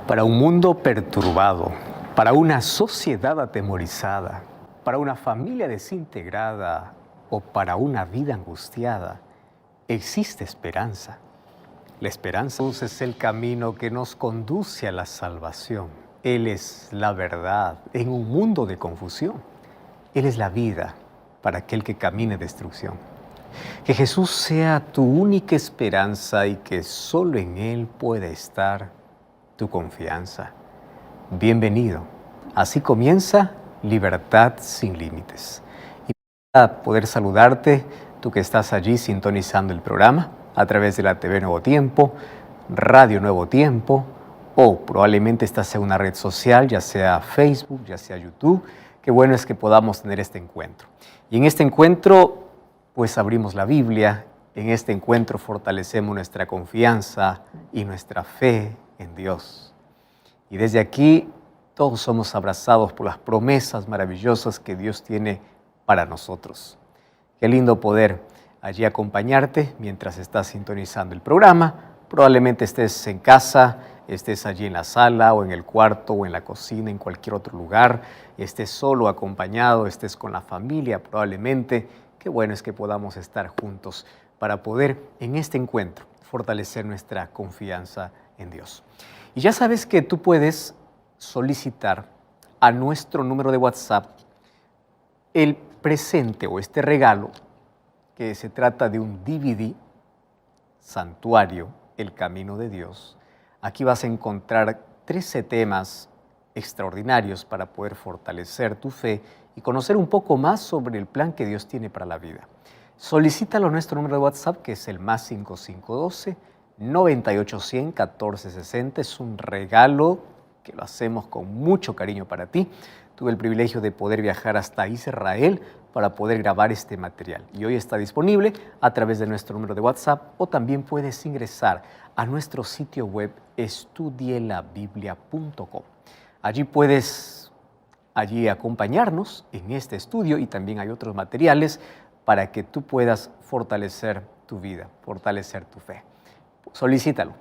Para un mundo perturbado, para una sociedad atemorizada, para una familia desintegrada o para una vida angustiada, existe esperanza. La esperanza es el camino que nos conduce a la salvación. Él es la verdad en un mundo de confusión. Él es la vida para aquel que camine destrucción. Que Jesús sea tu única esperanza y que solo en Él pueda estar tu confianza. Bienvenido. Así comienza Libertad sin Límites. Y para poder saludarte, tú que estás allí sintonizando el programa a través de la TV Nuevo Tiempo, Radio Nuevo Tiempo, o probablemente estás en una red social, ya sea Facebook, ya sea YouTube. Qué bueno es que podamos tener este encuentro. Y en este encuentro, pues abrimos la Biblia. En este encuentro fortalecemos nuestra confianza y nuestra fe en Dios. Y desde aquí todos somos abrazados por las promesas maravillosas que Dios tiene para nosotros. Qué lindo poder allí acompañarte mientras estás sintonizando el programa. Probablemente estés en casa, estés allí en la sala o en el cuarto o en la cocina, en cualquier otro lugar, estés solo, acompañado, estés con la familia probablemente. Qué bueno es que podamos estar juntos para poder en este encuentro fortalecer nuestra confianza en Dios. Y ya sabes que tú puedes solicitar a nuestro número de WhatsApp el presente o este regalo, que se trata de un DVD, Santuario, el Camino de Dios. Aquí vas a encontrar 13 temas extraordinarios para poder fortalecer tu fe y conocer un poco más sobre el plan que Dios tiene para la vida. Solicítalo a nuestro número de WhatsApp, que es el +5512 9810 1460. Es un regalo que lo hacemos con mucho cariño para ti. Tuve el privilegio de poder viajar hasta Israel para poder grabar este material. Y hoy está disponible a través de nuestro número de WhatsApp, o también puedes ingresar a nuestro sitio web estudielabiblia.com. Allí puedes acompañarnos en este estudio, y también hay otros materiales para que tú puedas fortalecer tu vida, fortalecer tu fe. Solicítalo.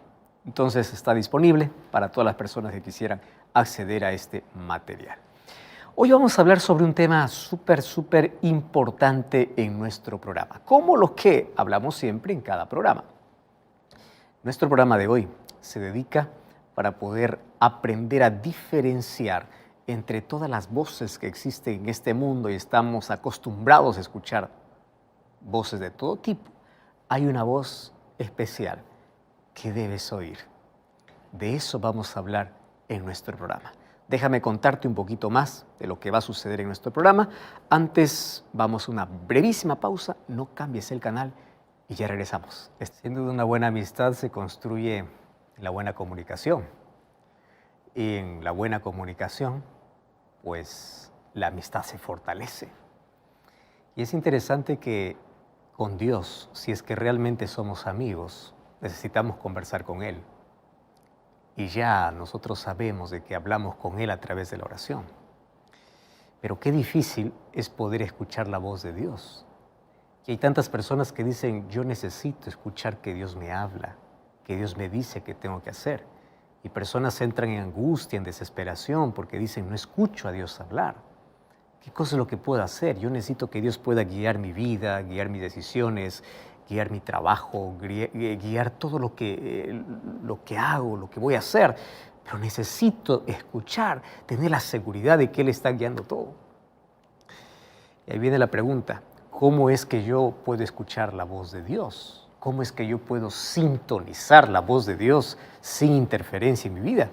Entonces está disponible para todas las personas que quisieran acceder a este material. Hoy vamos a hablar sobre un tema súper importante en nuestro programa, como lo que hablamos siempre en cada programa. Nuestro programa de hoy se dedica para poder aprender a diferenciar entre todas las voces que existen en este mundo, y estamos acostumbrados a escuchar voces de todo tipo. Hay una voz especial que debes oír. De eso vamos a hablar en nuestro programa. Déjame contarte un poquito más de lo que va a suceder en nuestro programa. Antes vamos a una brevísima pausa, no cambies el canal y ya regresamos. Sin duda, una buena amistad se construye en la buena comunicación. Y en la buena comunicación, pues la amistad se fortalece. Y es interesante que con Dios, si es que realmente somos amigos, necesitamos conversar con Él. Y ya nosotros sabemos de que hablamos con Él a través de la oración. Pero qué difícil es poder escuchar la voz de Dios. Y hay tantas personas que dicen, yo necesito escuchar que Dios me habla, que Dios me dice qué tengo que hacer. Y personas entran en angustia, en desesperación, porque dicen, no escucho a Dios hablar. ¿Qué cosa es lo que puedo hacer? Yo necesito que Dios pueda guiar mi vida, guiar mis decisiones, guiar mi trabajo, guiar todo lo que hago, lo que voy a hacer. Pero necesito escuchar, tener la seguridad de que Él está guiando todo. Y ahí viene la pregunta, ¿cómo es que yo puedo escuchar la voz de Dios? ¿Cómo es que yo puedo sintonizar la voz de Dios sin interferencia en mi vida?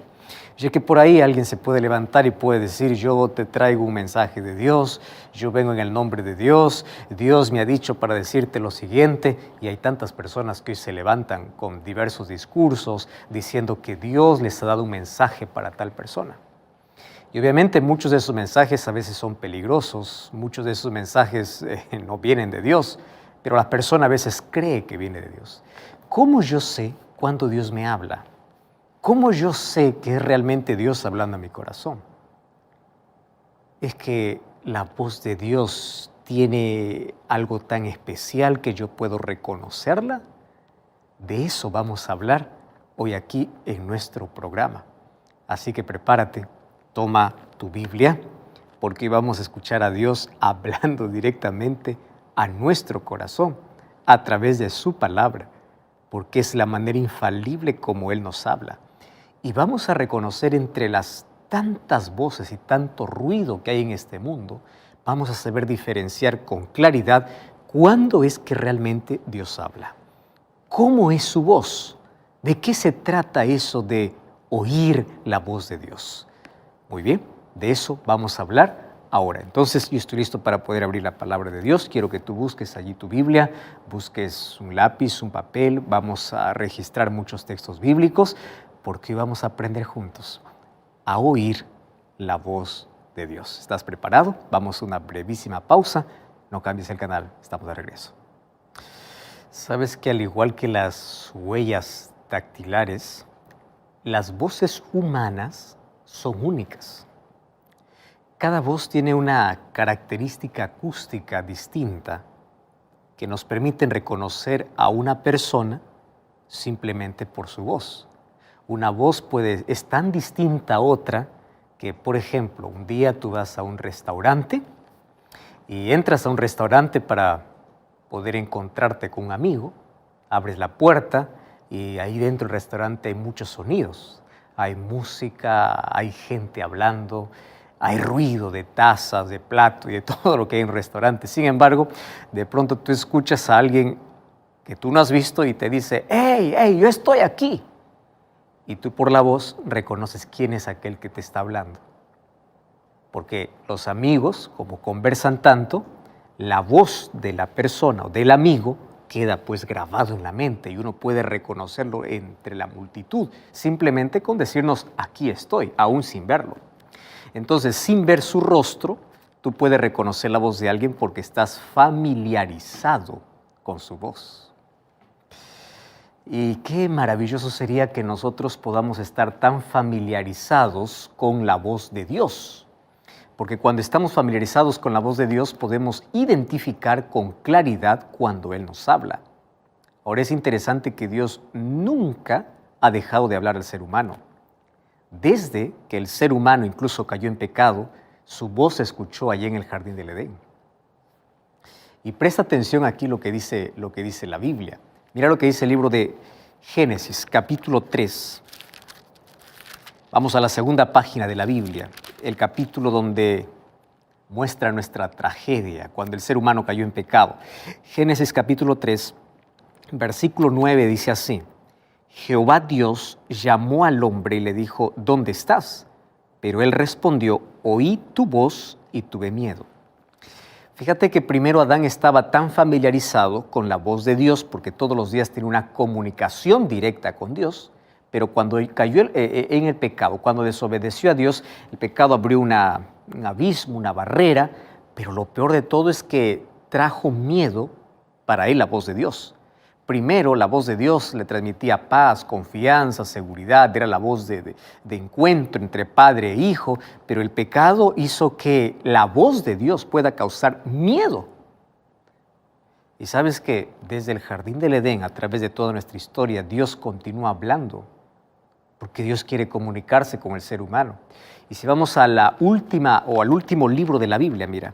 Ya que por ahí alguien se puede levantar y puede decir, yo te traigo un mensaje de Dios, yo vengo en el nombre de Dios, Dios me ha dicho para decirte lo siguiente, y hay tantas personas que hoy se levantan con diversos discursos diciendo que Dios les ha dado un mensaje para tal persona. Y obviamente muchos de esos mensajes a veces son peligrosos, muchos de esos mensajes no vienen de Dios, pero la persona a veces cree que viene de Dios. ¿Cómo yo sé cuándo Dios me habla? ¿Cómo yo sé que es realmente Dios hablando a mi corazón? Es que la voz de Dios tiene algo tan especial que yo puedo reconocerla. De eso vamos a hablar hoy aquí en nuestro programa. Así que prepárate, toma tu Biblia, porque vamos a escuchar a Dios hablando directamente a nuestro corazón a través de su palabra, porque es la manera infalible como Él nos habla. Y vamos a reconocer entre las tantas voces y tanto ruido que hay en este mundo, vamos a saber diferenciar con claridad cuándo es que realmente Dios habla. ¿Cómo es su voz? ¿De qué se trata eso de oír la voz de Dios? Muy bien, de eso vamos a hablar ahora. Entonces yo estoy listo para poder abrir la palabra de Dios. Quiero que tú busques allí tu Biblia, busques un lápiz, un papel. Vamos a registrar muchos textos bíblicos porque vamos a aprender juntos a oír la voz de Dios. ¿Estás preparado? Vamos a una brevísima pausa. No cambies el canal, estamos de regreso. ¿Sabes que al igual que las huellas dactilares, las voces humanas son únicas? Cada voz tiene una característica acústica distinta que nos permiten reconocer a una persona simplemente por su voz. Una voz es tan distinta a otra que, por ejemplo, un día tú vas a un restaurante y entras a un restaurante para poder encontrarte con un amigo, abres la puerta y ahí dentro del restaurante hay muchos sonidos. Hay música, hay gente hablando, hay ruido de tazas, de platos y de todo lo que hay en un restaurante. Sin embargo, de pronto tú escuchas a alguien que tú no has visto y te dice, ¡hey, hey, yo estoy aquí! Y tú por la voz reconoces quién es aquel que te está hablando. Porque los amigos, como conversan tanto, la voz de la persona o del amigo queda pues grabado en la mente y uno puede reconocerlo entre la multitud, simplemente con decirnos, aquí estoy, aún sin verlo. Entonces, sin ver su rostro, tú puedes reconocer la voz de alguien porque estás familiarizado con su voz. Y qué maravilloso sería que nosotros podamos estar tan familiarizados con la voz de Dios. Porque cuando estamos familiarizados con la voz de Dios, podemos identificar con claridad cuando Él nos habla. Ahora es interesante que Dios nunca ha dejado de hablar al ser humano. Desde que el ser humano incluso cayó en pecado, su voz se escuchó allí en el jardín del Edén. Y presta atención aquí lo que dice la Biblia. Mira lo que dice el libro de Génesis, capítulo 3. Vamos a la segunda página de la Biblia, el capítulo donde muestra nuestra tragedia, cuando el ser humano cayó en pecado. Génesis capítulo 3, versículo 9 dice así: Jehová Dios llamó al hombre y le dijo, ¿dónde estás? Pero él respondió, oí tu voz y tuve miedo. Fíjate que primero Adán estaba tan familiarizado con la voz de Dios, porque todos los días tiene una comunicación directa con Dios, pero cuando cayó en el pecado, cuando desobedeció a Dios, el pecado abrió un abismo, una barrera, pero lo peor de todo es que trajo miedo para él la voz de Dios. Primero, la voz de Dios le transmitía paz, confianza, seguridad, era la voz de encuentro entre padre e hijo, pero el pecado hizo que la voz de Dios pueda causar miedo. Y sabes que desde el jardín del Edén, a través de toda nuestra historia, Dios continúa hablando, porque Dios quiere comunicarse con el ser humano. Y si vamos a la última o al último libro de la Biblia, mira,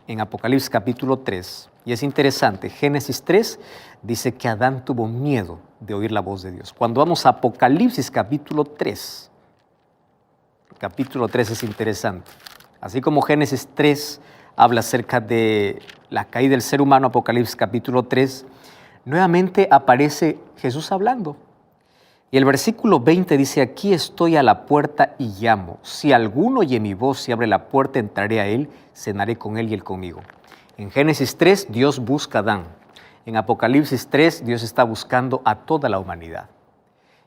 en Apocalipsis capítulo 3, y es interesante, Génesis 3 dice que Adán tuvo miedo de oír la voz de Dios. Cuando vamos a Apocalipsis capítulo 3 es interesante. Así como Génesis 3 habla acerca de la caída del ser humano, Apocalipsis capítulo 3, nuevamente aparece Jesús hablando. Y el versículo 20 dice, aquí estoy a la puerta y llamo. Si alguno oye mi voz y abre la puerta, entraré a él, cenaré con él y él conmigo. En Génesis 3, Dios busca a Adán. En Apocalipsis 3, Dios está buscando a toda la humanidad.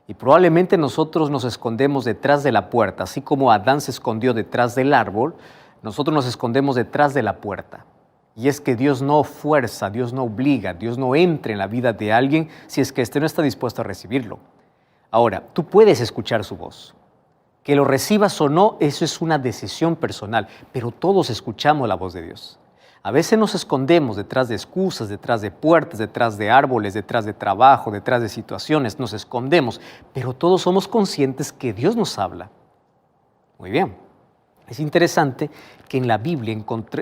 Y probablemente nosotros nos escondemos detrás de la puerta, así como Adán se escondió detrás del árbol, nosotros nos escondemos detrás de la puerta. Y es que Dios no fuerza, Dios no obliga, Dios no entra en la vida de alguien si es que éste no está dispuesto a recibirlo. Ahora, tú puedes escuchar su voz. Que lo recibas o no, eso es una decisión personal, pero todos escuchamos la voz de Dios. A veces nos escondemos detrás de excusas, detrás de puertas, detrás de árboles, detrás de trabajo, detrás de situaciones, nos escondemos, pero todos somos conscientes que Dios nos habla. Muy bien. Es interesante que en la Biblia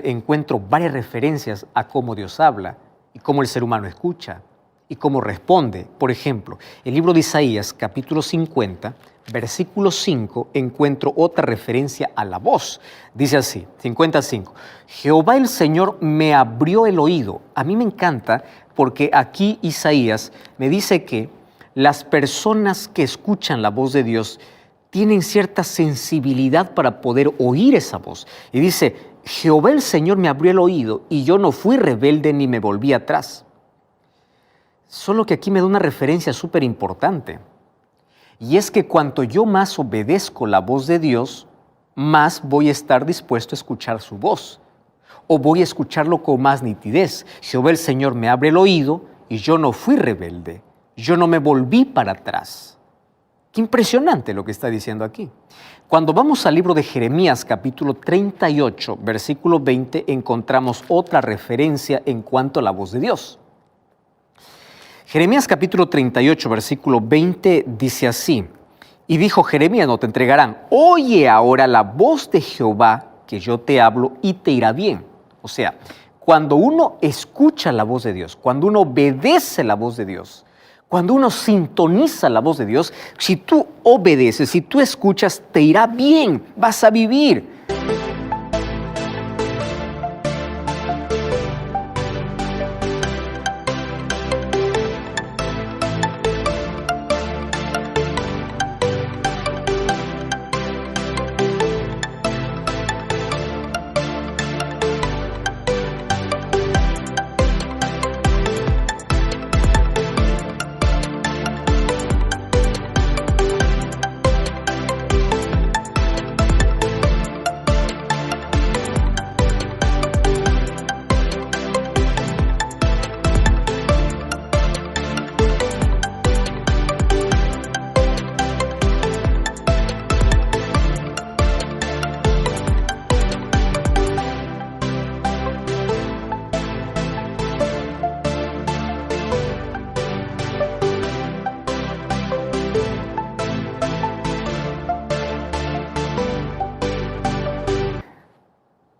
encuentro varias referencias a cómo Dios habla y cómo el ser humano escucha y cómo responde. Por ejemplo, el libro de Isaías, capítulo 50, versículo 5, encuentro otra referencia a la voz. Dice así, 55, Jehová el Señor me abrió el oído. A mí me encanta porque aquí Isaías me dice que las personas que escuchan la voz de Dios tienen cierta sensibilidad para poder oír esa voz. Y dice, Jehová el Señor me abrió el oído y yo no fui rebelde ni me volví atrás. Solo que aquí me da una referencia súper importante. Y es que cuanto yo más obedezco la voz de Dios, más voy a estar dispuesto a escuchar su voz. O voy a escucharlo con más nitidez. Jehová el Señor me abre el oído y yo no fui rebelde. Yo no me volví para atrás. Qué impresionante lo que está diciendo aquí. Cuando vamos al libro de Jeremías, capítulo 38, versículo 20, encontramos otra referencia en cuanto a la voz de Dios. Jeremías capítulo 38, versículo 20 dice así, y dijo Jeremías, no te entregarán, oye ahora la voz de Jehová, que yo te hablo y te irá bien. O sea, cuando uno escucha la voz de Dios, cuando uno obedece la voz de Dios, cuando uno sintoniza la voz de Dios, si tú obedeces, si tú escuchas, te irá bien, vas a vivir.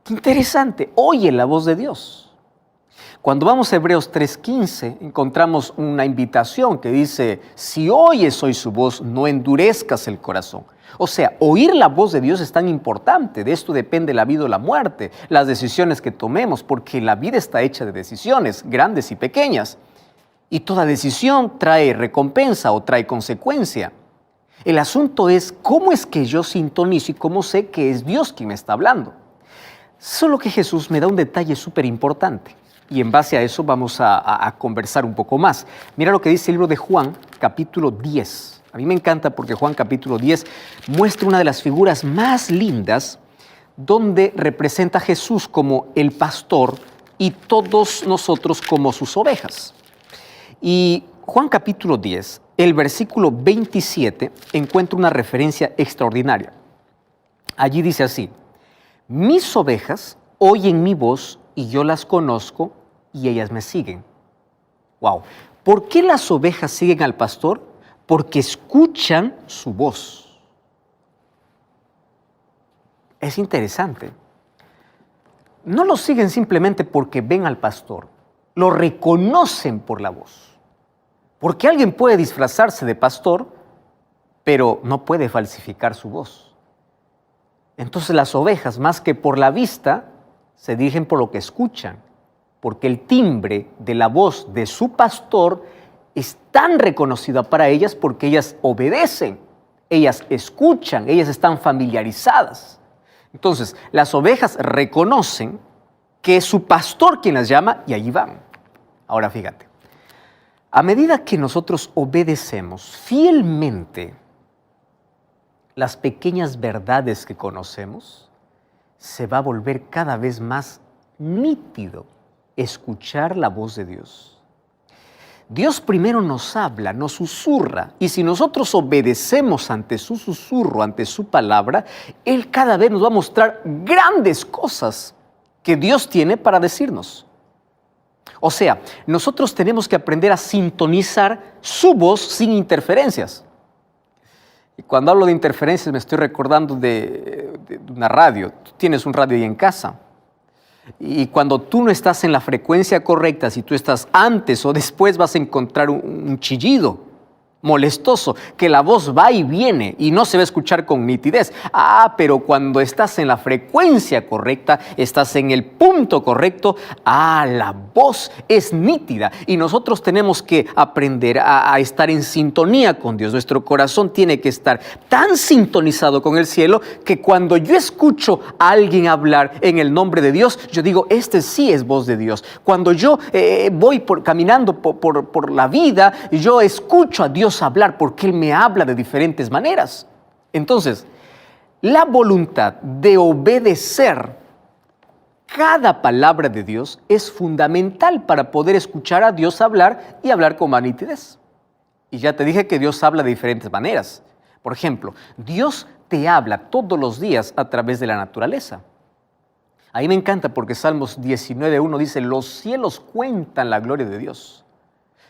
Qué interesante, oye la voz de Dios. Cuando vamos a Hebreos 3:15, encontramos una invitación que dice, si oyes hoy su voz, no endurezcas el corazón. O sea, oír la voz de Dios es tan importante, de esto depende la vida o la muerte, las decisiones que tomemos, porque la vida está hecha de decisiones, grandes y pequeñas. Y toda decisión trae recompensa o trae consecuencia. El asunto es, ¿cómo es que yo sintonizo y cómo sé que es Dios quien me está hablando? Solo que Jesús me da un detalle súper importante y en base a eso vamos a conversar un poco más. Mira lo que dice el libro de Juan, capítulo 10. A mí me encanta porque Juan, capítulo 10, muestra una de las figuras más lindas donde representa a Jesús como el pastor y todos nosotros como sus ovejas. Y Juan, capítulo 10, el versículo 27, encuentra una referencia extraordinaria. Allí dice así, mis ovejas oyen mi voz y yo las conozco y ellas me siguen. Wow. ¿Por qué las ovejas siguen al pastor? Porque escuchan su voz. Es interesante. No lo siguen simplemente porque ven al pastor, lo reconocen por la voz. Porque alguien puede disfrazarse de pastor, pero no puede falsificar su voz. Entonces las ovejas, más que por la vista, se dirigen por lo que escuchan, porque el timbre de la voz de su pastor es tan reconocida para ellas porque ellas obedecen, ellas escuchan, ellas están familiarizadas. Entonces, las ovejas reconocen que es su pastor quien las llama y allí van. Ahora fíjate, a medida que nosotros obedecemos fielmente las pequeñas verdades que conocemos, se va a volver cada vez más nítido escuchar la voz de Dios. Dios primero nos habla, nos susurra, y si nosotros obedecemos ante su susurro, ante su palabra, Él cada vez nos va a mostrar grandes cosas que Dios tiene para decirnos. O sea, nosotros tenemos que aprender a sintonizar su voz sin interferencias. Y cuando hablo de interferencias me estoy recordando de una radio. Tú tienes un radio ahí en casa. Y cuando tú no estás en la frecuencia correcta, si tú estás antes o después, vas a encontrar un chillido molestoso, que la voz va y viene y no se va a escuchar con nitidez. Pero cuando estás en la frecuencia correcta, estás en el punto correcto, la voz es nítida. Y nosotros tenemos que aprender a estar en sintonía con Dios. Nuestro corazón tiene que estar tan sintonizado con el cielo que cuando yo escucho a alguien hablar en el nombre de Dios, yo digo, este sí es voz de Dios. Cuando yo voy caminando por la vida, yo escucho a Dios hablar porque Él me habla de diferentes maneras. Entonces, la voluntad de obedecer cada palabra de Dios es fundamental para poder escuchar a Dios hablar y hablar con más nitidez. Y ya te dije que Dios habla de diferentes maneras. Por ejemplo, Dios te habla todos los días a través de la naturaleza. A mí me encanta porque Salmos 19:1 dice, los cielos cuentan la gloria de Dios.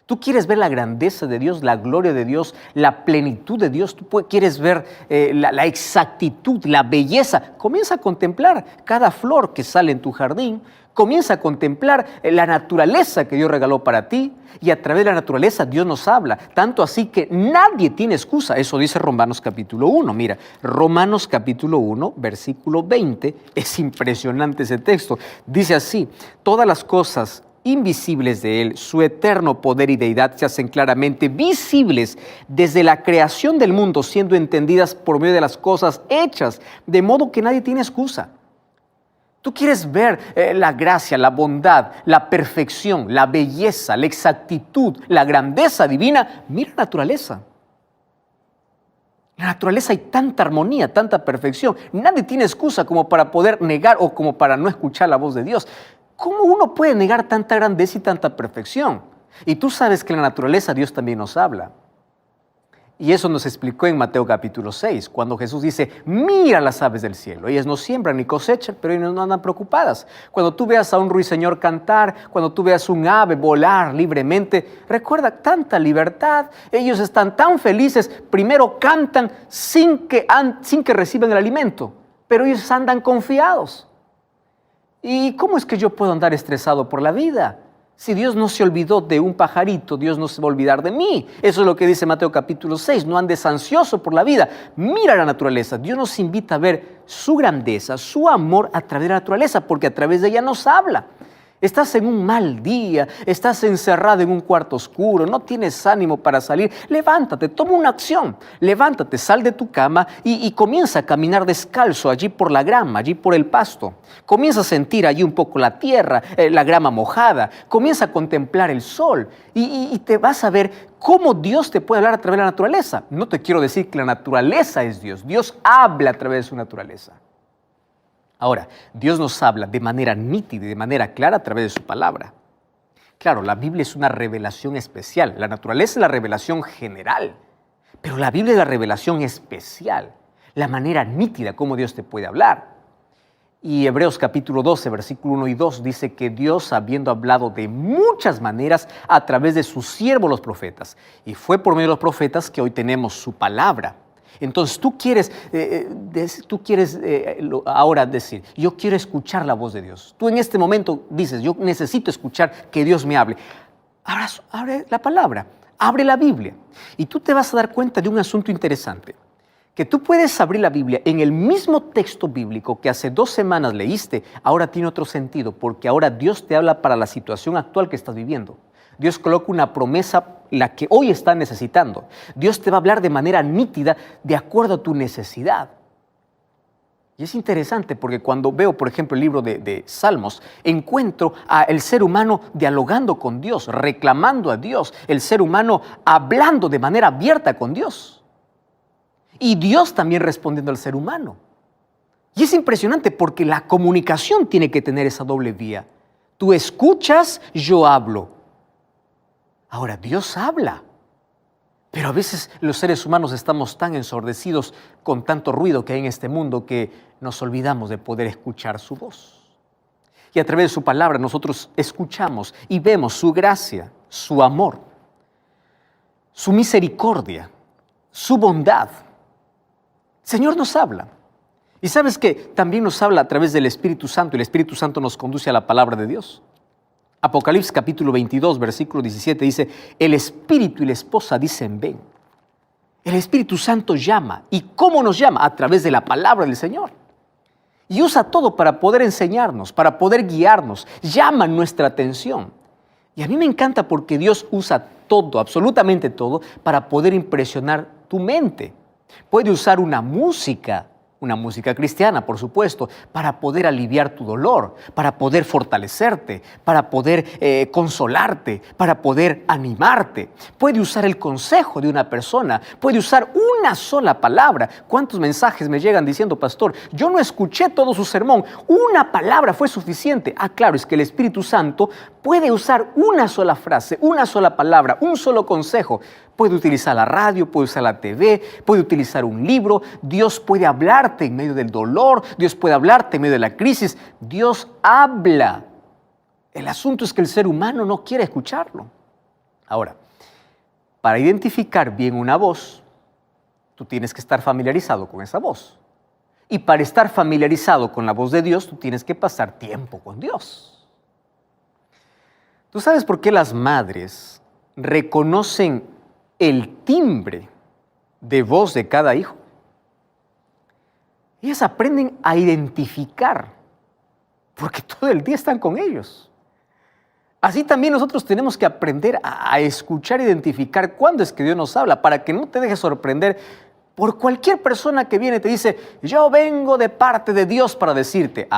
Tú quieres ver la grandeza de Dios, la gloria de Dios, la plenitud de Dios. Tú quieres ver la exactitud, la belleza. Comienza a contemplar cada flor que sale en tu jardín. Comienza a contemplar la naturaleza que Dios regaló para ti. Y a través de la naturaleza Dios nos habla. Tanto así que nadie tiene excusa. Eso dice Romanos capítulo 1. Mira, Romanos capítulo 1, versículo 20. Es impresionante ese texto. Dice así, todas las cosas invisibles de Él, su eterno poder y deidad se hacen claramente visibles desde la creación del mundo, siendo entendidas por medio de las cosas hechas, de modo que nadie tiene excusa. Tú quieres ver la gracia, la bondad, la perfección, la belleza, la exactitud, la grandeza divina. Mira la naturaleza. En la naturaleza hay tanta armonía, tanta perfección. Nadie tiene excusa como para poder negar o como para no escuchar la voz de Dios. ¿Cómo uno puede negar tanta grandeza y tanta perfección? Y tú sabes que en la naturaleza Dios también nos habla. Y eso nos explicó en Mateo capítulo 6, cuando Jesús dice, mira las aves del cielo, ellas no siembran ni cosechan, pero ellas no andan preocupadas. Cuando tú veas a un ruiseñor cantar, cuando tú veas un ave volar libremente, recuerda tanta libertad, ellos están tan felices, primero cantan sin que reciban el alimento, pero ellos andan confiados. ¿Y cómo es que yo puedo andar estresado por la vida? Si Dios no se olvidó de un pajarito, Dios no se va a olvidar de mí. Eso es lo que dice Mateo capítulo 6. No andes ansioso por la vida. Mira la naturaleza. Dios nos invita a ver su grandeza, su amor a través de la naturaleza, porque a través de ella nos habla. Estás en un mal día, estás encerrado en un cuarto oscuro, no tienes ánimo para salir. Levántate, toma una acción. Levántate, sal de tu cama y comienza a caminar descalzo allí por la grama, allí por el pasto. Comienza a sentir allí un poco la tierra, la grama mojada. Comienza a contemplar el sol y te vas a ver cómo Dios te puede hablar a través de la naturaleza. No te quiero decir que la naturaleza es Dios. Dios habla a través de su naturaleza. Ahora, Dios nos habla de manera nítida y de manera clara a través de su palabra. Claro, la Biblia es una revelación especial. La naturaleza es la revelación general, pero la Biblia es la revelación especial, la manera nítida como Dios te puede hablar. Y Hebreos capítulo 12, versículo 1 y 2 dice que Dios, habiendo hablado de muchas maneras a través de sus siervos los profetas, y fue por medio de los profetas que hoy tenemos su palabra. Entonces tú quieres ahora decir, yo quiero escuchar la voz de Dios. Tú en este momento dices, yo necesito escuchar que Dios me hable. Abre la palabra, abre la Biblia y tú te vas a dar cuenta de un asunto interesante. Que tú puedes abrir la Biblia en el mismo texto bíblico que hace 2 semanas leíste, ahora tiene otro sentido, porque ahora Dios te habla para la situación actual que estás viviendo. Dios coloca una promesa, la que hoy estás necesitando. Dios te va a hablar de manera nítida, de acuerdo a tu necesidad. Y es interesante porque cuando veo, por ejemplo, el libro de Salmos, encuentro al ser humano dialogando con Dios, reclamando a Dios, el ser humano hablando de manera abierta con Dios. Y Dios también respondiendo al ser humano. Y es impresionante porque la comunicación tiene que tener esa doble vía. Tú escuchas, yo hablo. Ahora, Dios habla, pero a veces los seres humanos estamos tan ensordecidos con tanto ruido que hay en este mundo que nos olvidamos de poder escuchar su voz. que a través de su palabra nosotros escuchamos y vemos su gracia, su amor, su misericordia, su bondad. El Señor nos habla. Y sabes que también nos habla a través del Espíritu Santo, y el Espíritu Santo nos conduce a la palabra de Dios. Apocalipsis capítulo 22, versículo 17 dice, el Espíritu y la esposa dicen ven. El Espíritu Santo llama. ¿Y cómo nos llama? A través de la palabra del Señor. Y usa todo para poder enseñarnos, para poder guiarnos. Llama nuestra atención. Y a mí me encanta porque Dios usa todo, absolutamente todo, para poder impresionar tu mente. Puede usar una música cristiana, por supuesto, para poder aliviar tu dolor, para poder fortalecerte, para poder consolarte, para poder animarte. Puede usar el consejo de una persona, puede usar una sola palabra. ¿Cuántos mensajes me llegan diciendo, pastor, yo no escuché todo su sermón, una palabra fue suficiente? Ah, claro, es que el Espíritu Santo puede usar una sola frase, una sola palabra, un solo consejo. Puede utilizar la radio, puede usar la TV, puede utilizar un libro. Dios puede hablarte en medio del dolor, Dios puede hablarte en medio de la crisis. Dios habla. El asunto es que el ser humano no quiere escucharlo. Ahora, para identificar bien una voz, tú tienes que estar familiarizado con esa voz. Y para estar familiarizado con la voz de Dios, tú tienes que pasar tiempo con Dios. ¿Tú sabes por qué las madres reconocen el timbre de voz de cada hijo? Ellas aprenden a identificar, porque todo el día están con ellos. Así también nosotros tenemos que aprender a escuchar e identificar cuándo es que Dios nos habla, para que no te dejes sorprender por cualquier persona que viene y te dice, yo vengo de parte de Dios para decirte.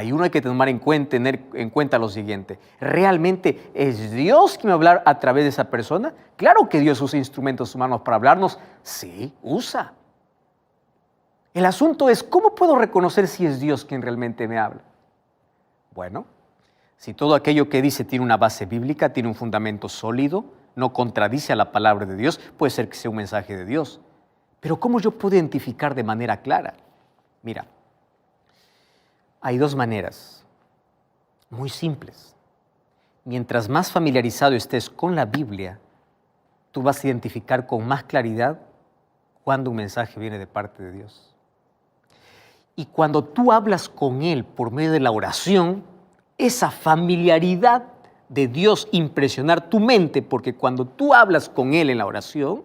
Y uno hay que tener en cuenta lo siguiente. ¿Realmente es Dios quien me va a hablar a través de esa persona? Claro que Dios usa instrumentos humanos para hablarnos. Sí, usa. El asunto es, ¿cómo puedo reconocer si es Dios quien realmente me habla? Bueno, si todo aquello que dice tiene una base bíblica, tiene un fundamento sólido, no contradice a la palabra de Dios, puede ser que sea un mensaje de Dios. Pero ¿cómo yo puedo identificar de manera clara? Mira, hay dos maneras muy simples. Mientras más familiarizado estés con la Biblia, tú vas a identificar con más claridad cuando un mensaje viene de parte de Dios. Y cuando tú hablas con Él por medio de la oración, esa familiaridad de Dios impresionar tu mente, porque cuando tú hablas con Él en la oración,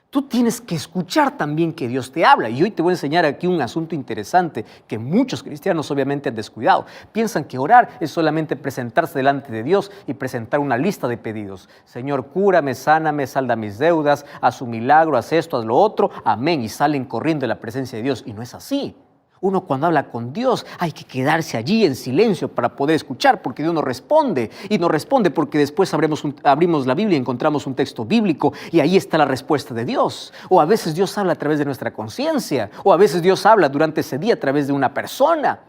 tú tienes que escuchar también que Dios te habla. Y hoy te voy a enseñar aquí un asunto interesante que muchos cristianos obviamente han descuidado. Piensan que orar es solamente presentarse delante de Dios y presentar una lista de pedidos. Señor, cúrame, sáname, salda mis deudas, haz un milagro, haz esto, haz lo otro. Amén. Y salen corriendo de la presencia de Dios. Y no es así. Uno cuando habla con Dios hay que quedarse allí en silencio para poder escuchar, porque Dios nos responde. Y nos responde porque después abrimos la Biblia y encontramos un texto bíblico y ahí está la respuesta de Dios. O a veces Dios habla a través de nuestra conciencia, o a veces Dios habla durante ese día a través de una persona.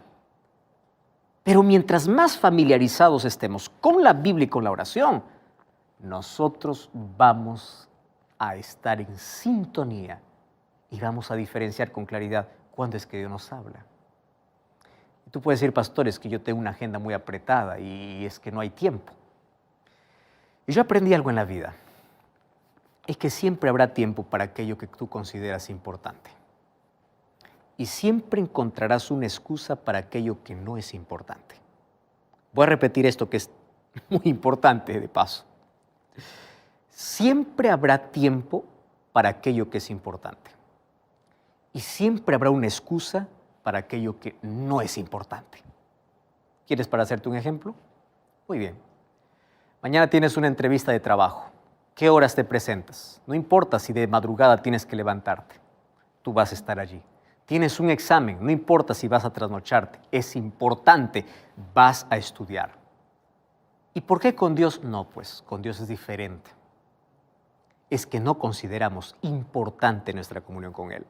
Pero mientras más familiarizados estemos con la Biblia y con la oración, nosotros vamos a estar en sintonía y vamos a diferenciar con claridad cuándo es que Dios nos habla. Tú puedes decir, pastor, es que yo tengo una agenda muy apretada y es que no hay tiempo. Y yo aprendí algo en la vida. Es que siempre habrá tiempo para aquello que tú consideras importante. Y siempre encontrarás una excusa para aquello que no es importante. Voy a repetir esto que es muy importante de paso. Siempre habrá tiempo para aquello que es importante. Y siempre habrá una excusa para aquello que no es importante. ¿Quieres para hacerte un ejemplo? Muy bien. Mañana tienes una entrevista de trabajo. ¿Qué horas te presentas? No importa si de madrugada tienes que levantarte. Tú vas a estar allí. Tienes un examen. No importa si vas a trasnocharte. Es importante. Vas a estudiar. ¿Y por qué con Dios? No, pues con Dios es diferente. Es que no consideramos importante nuestra comunión con Él.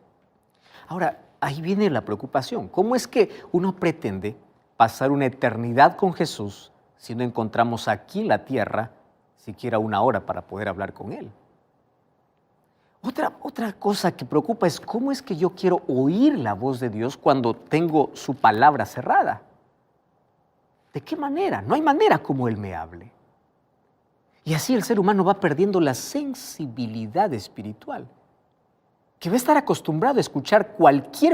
Ahora, ahí viene la preocupación. ¿Cómo es que uno pretende pasar una eternidad con Jesús si no encontramos aquí en la tierra siquiera una hora para poder hablar con Él? Otra cosa que preocupa es cómo es que yo quiero oír la voz de Dios cuando tengo su palabra cerrada. ¿De qué manera? No hay manera como Él me hable. Y así el ser humano va perdiendo la sensibilidad espiritual, que va a estar acostumbrado a escuchar cualquier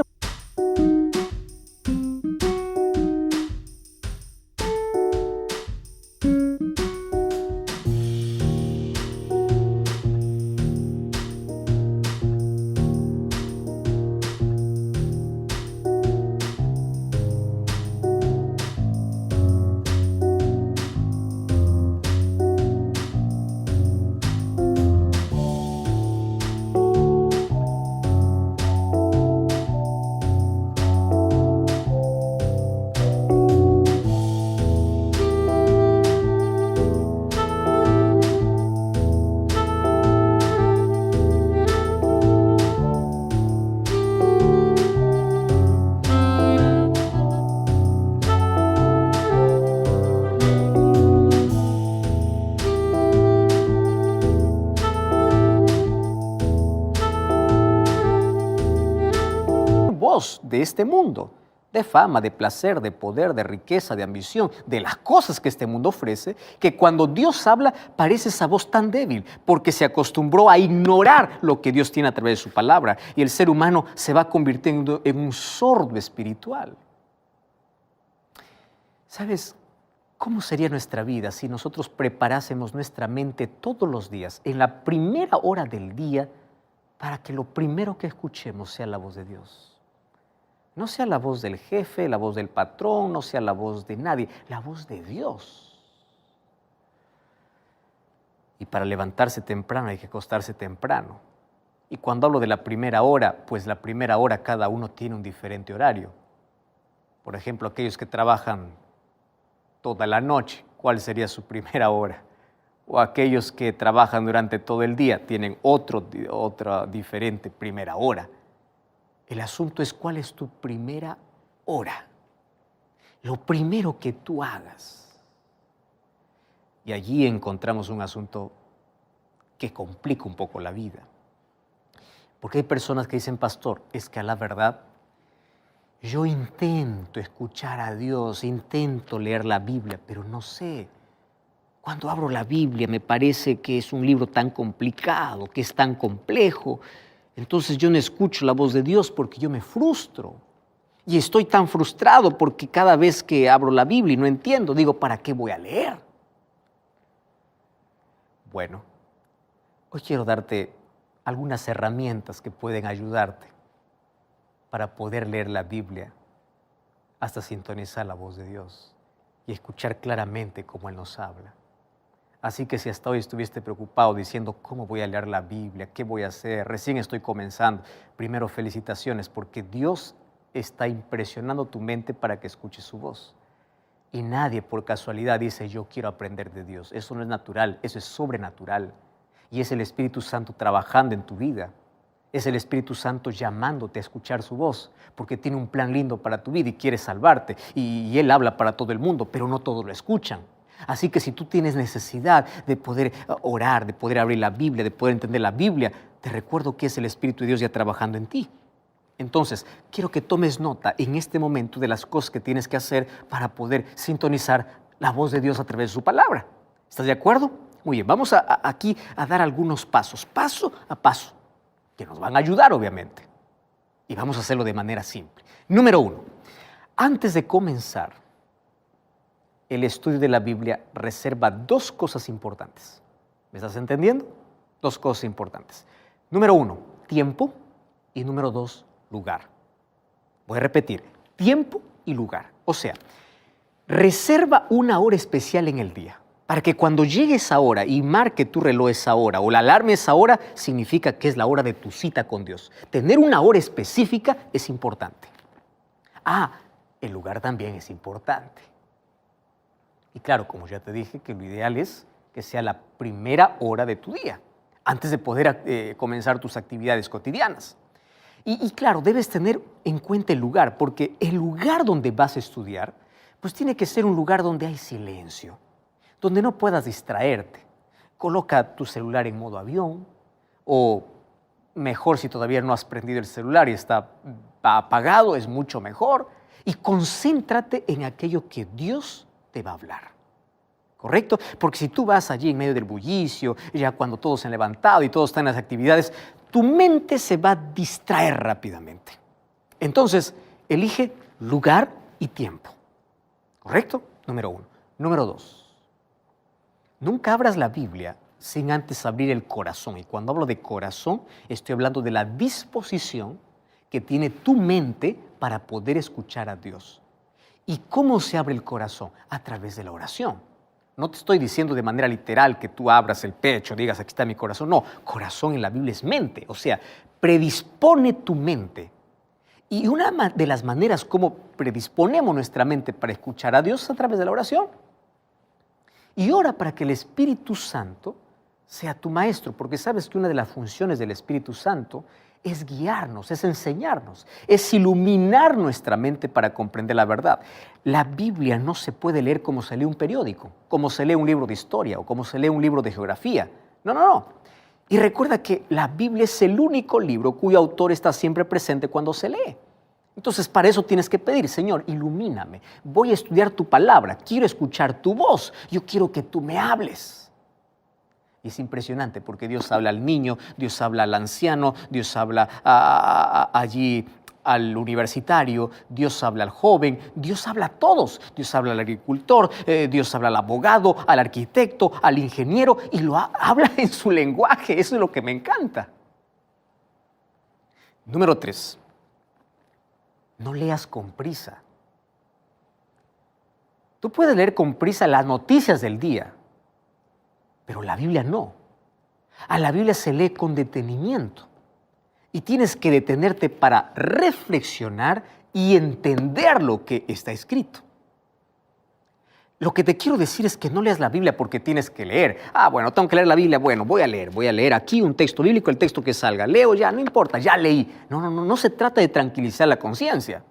voz de este mundo, de fama, de placer, de poder, de riqueza, de ambición, de las cosas que este mundo ofrece, que cuando Dios habla parece esa voz tan débil, porque se acostumbró a ignorar lo que Dios tiene a través de su palabra, y el ser humano se va convirtiendo en un sordo espiritual. ¿Sabes cómo sería nuestra vida si nosotros preparásemos nuestra mente todos los días, en la primera hora del día, para que lo primero que escuchemos sea la voz de Dios? No sea la voz del jefe, la voz del patrón, no sea la voz de nadie, la voz de Dios. Y para levantarse temprano hay que acostarse temprano. Y cuando hablo de la primera hora, pues la primera hora cada uno tiene un diferente horario. Por ejemplo, aquellos que trabajan toda la noche, ¿cuál sería su primera hora? O aquellos que trabajan durante todo el día tienen otra diferente primera hora. El asunto es cuál es tu primera hora, lo primero que tú hagas. Y allí encontramos un asunto que complica un poco la vida. Porque hay personas que dicen, pastor, es que a la verdad yo intento escuchar a Dios, intento leer la Biblia, pero no sé. Cuando abro la Biblia me parece que es un libro tan complicado, que es tan complejo. Entonces yo no escucho la voz de Dios porque yo me frustro. Y estoy tan frustrado porque cada vez que abro la Biblia y no entiendo, digo, ¿para qué voy a leer? Bueno, hoy quiero darte algunas herramientas que pueden ayudarte para poder leer la Biblia hasta sintonizar la voz de Dios y escuchar claramente cómo Él nos habla. Así que si hasta hoy estuviste preocupado diciendo, ¿cómo voy a leer la Biblia? ¿Qué voy a hacer? Recién estoy comenzando. Primero, felicitaciones, porque Dios está impresionando tu mente para que escuches su voz. Y nadie por casualidad dice, yo quiero aprender de Dios. Eso no es natural, eso es sobrenatural. Y es el Espíritu Santo trabajando en tu vida. Es el Espíritu Santo llamándote a escuchar su voz, porque tiene un plan lindo para tu vida y quiere salvarte. Y Él habla para todo el mundo, pero no todos lo escuchan. Así que si tú tienes necesidad de poder orar, de poder abrir la Biblia, de poder entender la Biblia, te recuerdo que es el Espíritu de Dios ya trabajando en ti. Entonces, quiero que tomes nota en este momento de las cosas que tienes que hacer para poder sintonizar la voz de Dios a través de su palabra. ¿Estás de acuerdo? Muy bien, vamos aquí a dar algunos pasos, paso a paso, que nos van a ayudar, obviamente. Y vamos a hacerlo de manera simple. Número 1, antes de comenzar el estudio de la Biblia, reserva 2 cosas importantes. ¿Me estás entendiendo? 2 cosas importantes. Número 1, tiempo. Y número 2, lugar. Voy a repetir, tiempo y lugar. O sea, reserva una hora especial en el día, para que cuando llegue esa hora y marque tu reloj esa hora o la alarma esa hora, significa que es la hora de tu cita con Dios. Tener una hora específica es importante. El lugar también es importante. Y claro, como ya te dije, que lo ideal es que sea la primera hora de tu día, antes de poder comenzar tus actividades cotidianas. Y claro, debes tener en cuenta el lugar, porque el lugar donde vas a estudiar, pues tiene que ser un lugar donde hay silencio, donde no puedas distraerte. Coloca tu celular en modo avión, o mejor si todavía no has prendido el celular y está apagado, es mucho mejor. Y concéntrate en aquello que Dios te va a hablar. ¿Correcto? Porque si tú vas allí en medio del bullicio, ya cuando todos se han levantado y todos están en las actividades, tu mente se va a distraer rápidamente. Entonces, elige lugar y tiempo. ¿Correcto? Número 1. Número 2. Nunca abras la Biblia sin antes abrir el corazón. Y cuando hablo de corazón, estoy hablando de la disposición que tiene tu mente para poder escuchar a Dios. ¿Y cómo se abre el corazón? A través de la oración. No te estoy diciendo de manera literal que tú abras el pecho, digas, aquí está mi corazón. No, corazón en la Biblia es mente. O sea, predispone tu mente. Y una de las maneras como predisponemos nuestra mente para escuchar a Dios es a través de la oración. Y ora para que el Espíritu Santo sea tu maestro, porque sabes que una de las funciones del Espíritu Santo es guiarnos, es enseñarnos, es iluminar nuestra mente para comprender la verdad. La Biblia no se puede leer como se lee un periódico, como se lee un libro de historia o como se lee un libro de geografía. No. Y recuerda que la Biblia es el único libro cuyo autor está siempre presente cuando se lee. Entonces, para eso tienes que pedir, Señor, ilumíname. Voy a estudiar tu palabra, quiero escuchar tu voz, yo quiero que tú me hables. Y es impresionante porque Dios habla al niño, Dios habla al anciano, Dios habla allí al universitario, Dios habla al joven, Dios habla a todos. Dios habla al agricultor, Dios habla al abogado, al arquitecto, al ingeniero y lo habla en su lenguaje. Eso es lo que me encanta. Número 3. No leas con prisa. Tú puedes leer con prisa las noticias del día, pero la Biblia no. A la Biblia se lee con detenimiento. Y tienes que detenerte para reflexionar y entender lo que está escrito. Lo que te quiero decir es que no leas la Biblia porque tienes que leer. Bueno, tengo que leer la Biblia. Bueno, voy a leer aquí un texto bíblico, el texto que salga. Leo ya, no importa, ya leí. No se trata de tranquilizar la conciencia.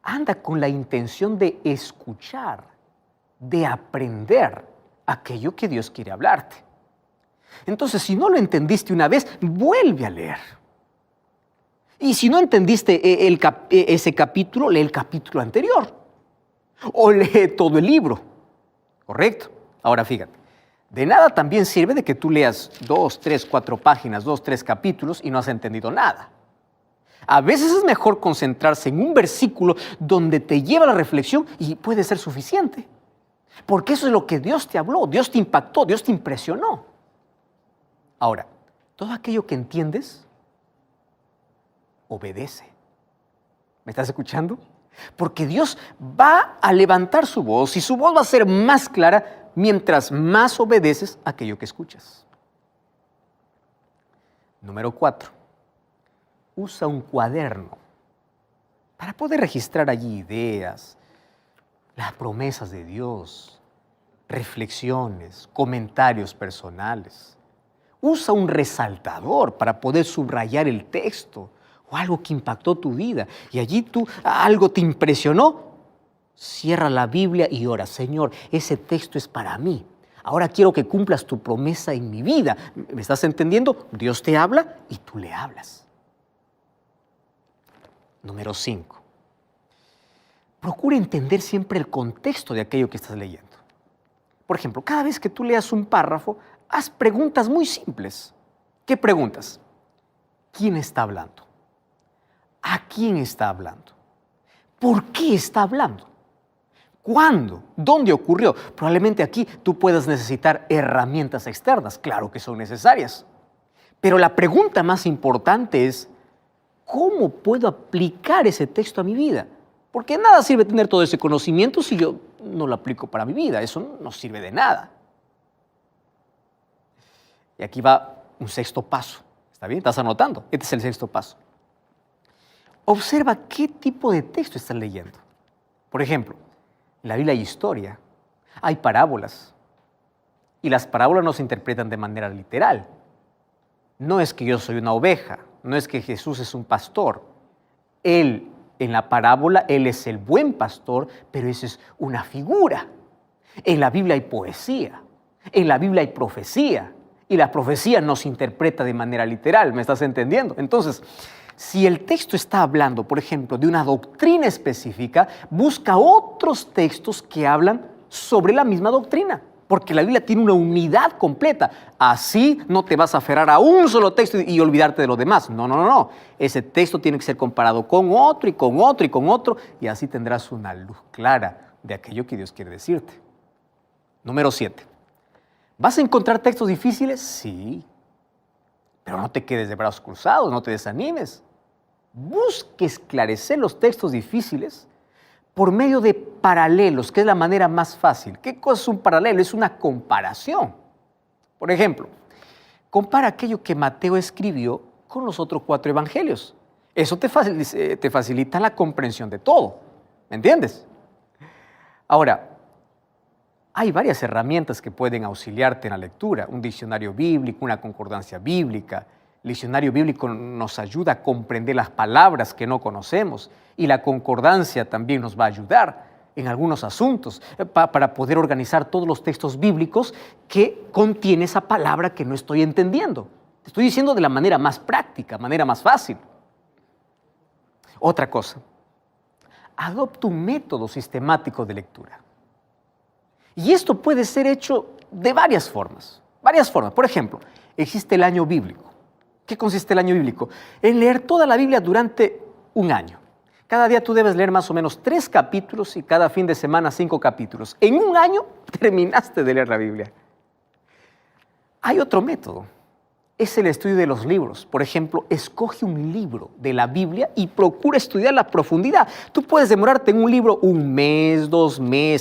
Anda con la intención de escuchar, de aprender aquello que Dios quiere hablarte. Entonces, si no lo entendiste una vez, vuelve a leer. Y si no entendiste ese capítulo, lee el capítulo anterior. O lee todo el libro. ¿Correcto? Ahora fíjate, de nada también sirve de que tú leas 2, 3, 4 páginas, 2, 3 capítulos y no has entendido nada. A veces es mejor concentrarse en un versículo donde te lleva a la reflexión y puede ser suficiente. Porque eso es lo que Dios te habló, Dios te impactó, Dios te impresionó. Ahora, todo aquello que entiendes, obedece. ¿Me estás escuchando? Porque Dios va a levantar su voz y su voz va a ser más clara mientras más obedeces aquello que escuchas. Número 4. Usa un cuaderno para poder registrar allí ideas, las promesas de Dios, reflexiones, comentarios personales. Usa un resaltador para poder subrayar el texto o algo que impactó tu vida. Y allí algo te impresionó. Cierra la Biblia y ora, Señor, ese texto es para mí. Ahora quiero que cumplas tu promesa en mi vida. ¿Me estás entendiendo? Dios te habla y tú le hablas. Número 5. Procura entender siempre el contexto de aquello que estás leyendo. Por ejemplo, cada vez que tú leas un párrafo, haz preguntas muy simples. ¿Qué preguntas? ¿Quién está hablando? ¿A quién está hablando? ¿Por qué está hablando? ¿Cuándo? ¿Dónde ocurrió? Probablemente aquí tú puedas necesitar herramientas externas. Claro que son necesarias. Pero la pregunta más importante es, ¿cómo puedo aplicar ese texto a mi vida? Porque nada sirve tener todo ese conocimiento si yo no lo aplico para mi vida. Eso no sirve de nada. Y aquí va un sexto paso. ¿Está bien? ¿Estás anotando? Este es el sexto paso. Observa qué tipo de texto estás leyendo. Por ejemplo, en la Biblia hay historia, hay parábolas. Y las parábolas no se interpretan de manera literal. No es que yo soy una oveja, no es que Jesús es un pastor. Él, en la parábola, Él es el buen pastor, pero eso es una figura. En la Biblia hay poesía, en la Biblia hay profecía, y la profecía no se interpreta de manera literal, ¿me estás entendiendo? Entonces, Si el texto está hablando, por ejemplo, de una doctrina específica, busca otros textos que hablan sobre la misma doctrina, porque la Biblia tiene una unidad completa. Así no te vas a aferrar a un solo texto y olvidarte de los demás. No, no, no, no. Ese texto tiene que ser comparado con otro y con otro y con otro, y así tendrás una luz clara de aquello que Dios quiere decirte. Número 7. ¿Vas a encontrar textos difíciles? Sí. Pero no te quedes de brazos cruzados, no te desanimes. Busque esclarecer los textos difíciles por medio de paralelos, que es la manera más fácil. ¿Qué cosa es un paralelo? Es una comparación. Por ejemplo, compara aquello que Mateo escribió con los otros 4 evangelios. Eso te facilita la comprensión de todo. ¿Me entiendes? Ahora, hay varias herramientas que pueden auxiliarte en la lectura. Un diccionario bíblico, una concordancia bíblica. El diccionario bíblico nos ayuda a comprender las palabras que no conocemos y la concordancia también nos va a ayudar en algunos asuntos para poder organizar todos los textos bíblicos que contiene esa palabra que no estoy entendiendo. Te estoy diciendo de la manera más práctica, manera más fácil. Otra cosa, adopta un método sistemático de lectura. Y esto puede ser hecho de varias formas. Por ejemplo, existe el año bíblico. ¿Qué consiste el año bíblico? En leer toda la Biblia durante un año. Cada día tú debes leer más o menos 3 capítulos y cada fin de semana 5 capítulos. En un año terminaste de leer la Biblia. Hay otro método. Es el estudio de los libros. Por ejemplo, escoge un libro de la Biblia y procura estudiar la profundidad. Tú puedes demorarte en un libro 1 mes, 2 meses.